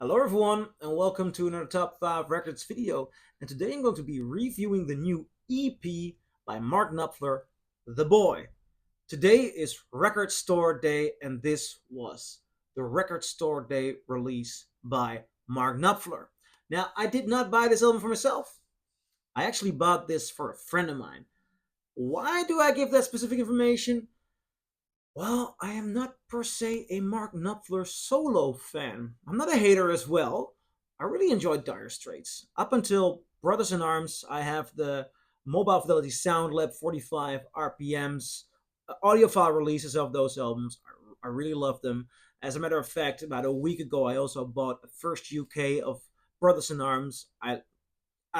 Hello everyone and welcome to another Top 5 Records video, and today I'm going to be reviewing the new EP by Mark Knopfler, The Boy. Today is Record Store Day and this was the Record Store Day release by Mark Knopfler. Now, I did not buy this album for myself. I actually bought this for a friend of mine. Why do I give that specific information? Well, I am not per se a Mark Knopfler solo fan. I'm not a hater as well. I really enjoyed Dire Straits. Up until Brothers in Arms, I have the Mobile Fidelity Sound Lab 45 RPMs, audiophile releases of those albums. I really love them. As a matter of fact, about a week ago, I also bought the first UK of Brothers in Arms. I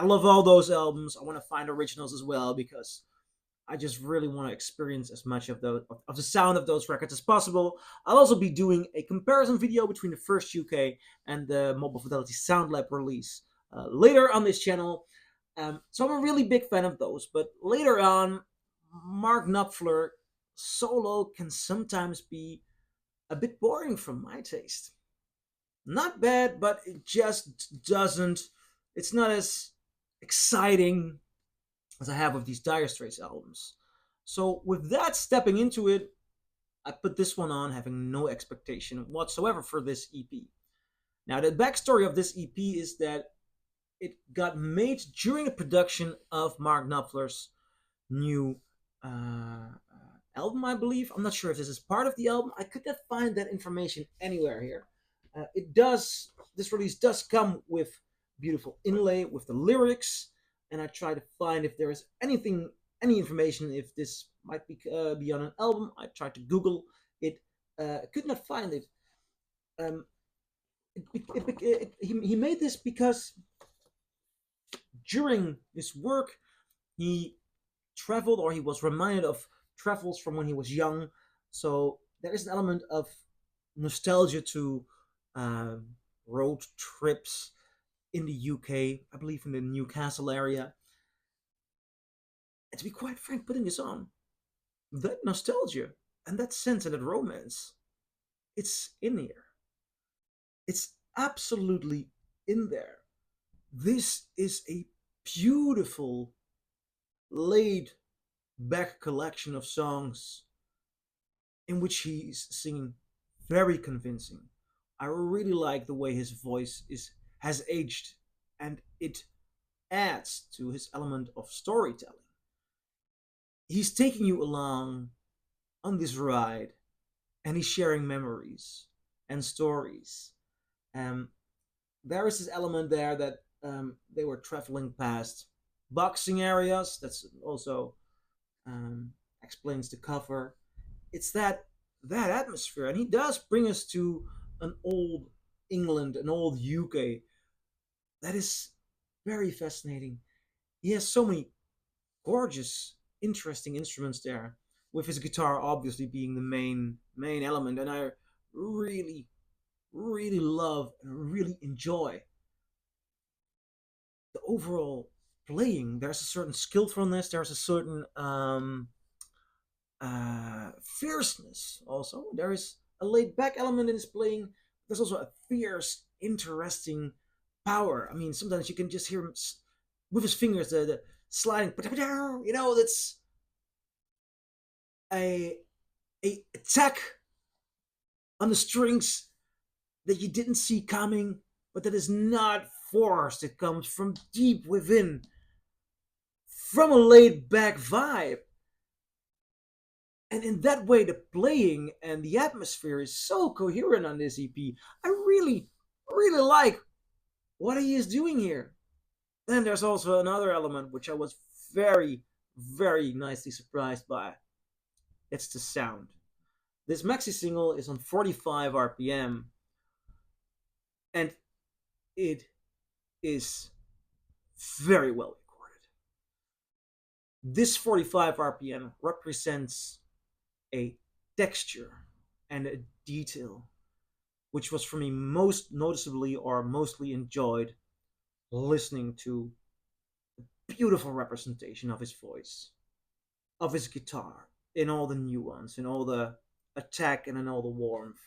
love all those albums. I want to find originals as well because I just really want to experience as much of the sound of those records as possible. I'll also be doing a comparison video between the first UK and the Mobile Fidelity Sound Lab release later on this channel. So I'm a really big fan of those. But later on, Mark Knopfler solo can sometimes be a bit boring from my taste. Not bad, but it just doesn't. It's not as exciting as I have with these Dire Straits albums. So with that stepping into it, I put this one on having no expectation whatsoever for this EP. Now the backstory of this EP is that it got made during the production of Mark Knopfler's new album, I believe. I'm not sure if this is part of the album. I could not find that information anywhere here. This release does come with beautiful inlay with the lyrics, and I try to find if there is any information if this might be on an album. I tried to Google it, could not find it. Um, he made this because during his work he traveled, or he was reminded of travels from when he was young. So there is an element of nostalgia to um, road trips in the UK, I believe in the Newcastle area. And to be quite frank, putting this on, that nostalgia and that sense and that romance, it's in here. It's absolutely in there. This is a beautiful, laid back collection of songs in which he's singing very convincing. I really like the way his voice is has aged, and it adds to his element of storytelling. He's taking you along on this ride, and he's sharing memories and stories. Um, there is this element there that they were traveling past boxing areas. That's also um, explains the cover. It's that atmosphere, and he does bring us to an old England, an old UK. That is very fascinating. He has so many gorgeous, interesting instruments there, with his guitar obviously being the main element, and I really, really love and really enjoy the overall playing. There's a certain skillfulness. There's a certain fierceness. Also, there is a laid back element in his playing. There's also a fierce, interesting power. I mean, sometimes you can just hear him with his fingers, the sliding. You know, that's a attack on the strings that you didn't see coming, but that is not forced. It comes from deep within, from a laid back vibe. And in that way, the playing and the atmosphere is so coherent on this EP. I really, really like what he is doing here. Then there's also another element which I was very, very nicely surprised by. It's the sound. This maxi single is on 45 RPM, and it is very well recorded. This 45 RPM represents a texture and a detail which was for me most noticeably or mostly enjoyed listening to the beautiful representation of his voice, of his guitar, in all the nuance, in all the attack, and in all the warmth.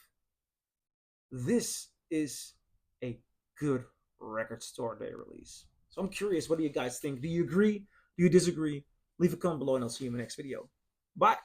This is a good Record Store Day release. So I'm curious, what do you guys think? Do you agree? Do you disagree? Leave a comment below and I'll see you in the next video. Bye!